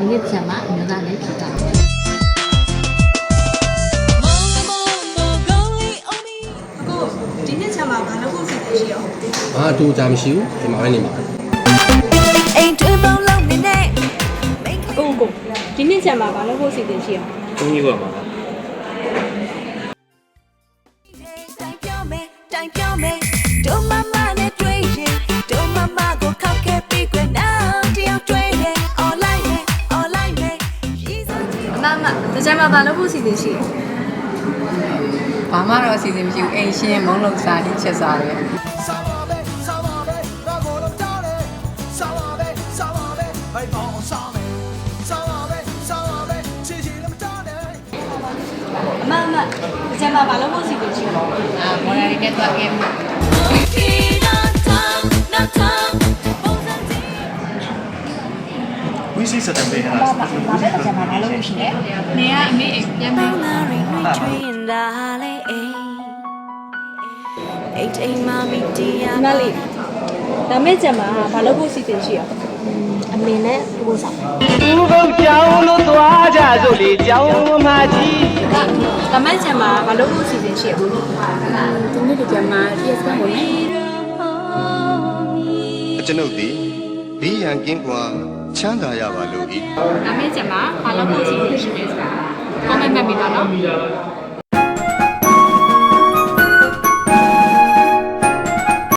ဒီနေ့ပြန်မှာအမျိုးသားလည်းဖြစ်သွားတယ်ဒီနေ့ချက်မှာဘာလို့ကိုစီစီရှိရော ဘာတူကြမရှိဘူးဒီမှာပဲနေမှာ အိမ်တွင်းပေါင်းလုံးနေနဲ့ကိုဒီနေ့ချက်မှာဘာလို့ကိုစီစီရှိရော ဘုန်းကြီးကမှာတိုင်ပြောမယ်တို့မမနဲ့တွေ့ရင်တို့မမကိုခောက်ခဲ့ပြီးခွင့်နောက်တယောက်တွေ့တယ် online နဲ့ရေးစားကြည့်အမတကြမ်းမှာဘာလို့ကိုစီစီရှိရော ဘာမှတော့အစီအစဉ်မရှိဘူးအိမ်ရှင်းမုံလုံးစားပြီးချက်စားတယ်အမတကြမ်းမှာဘာလို့ကိုစီစီရှိရော မော်ဒယ်နဲ့တွားခဲ့မှုဝီစီစတဲ့ပေးဟာ နေကအမေပြန်ပြီး အိမ်မမီတီယာမလေးဒါမဲ့ချက်မှာဘာလို့ကိုစီစီရှိရောအမေနဲ့ကိုဆောင် သူတို့ကြောင်းလို့သွားကြစို့လေကြောင်းမကြီး ဒါမဲ့ချက်မှာဘာလို့ကိုစီစီရှိရော ဒီနေ့ဒီကမှာ PS ကိုဝင် ကျွန်ုပ်သည်ဘီးရန်ကင်းကွာချမ်းသာရပါလို့ဤ အမေချက်မှာဘာလို့ကိုစီစဉ်ရှိလဲဆိုတာ comment မှတ်ပြီးတော့နော်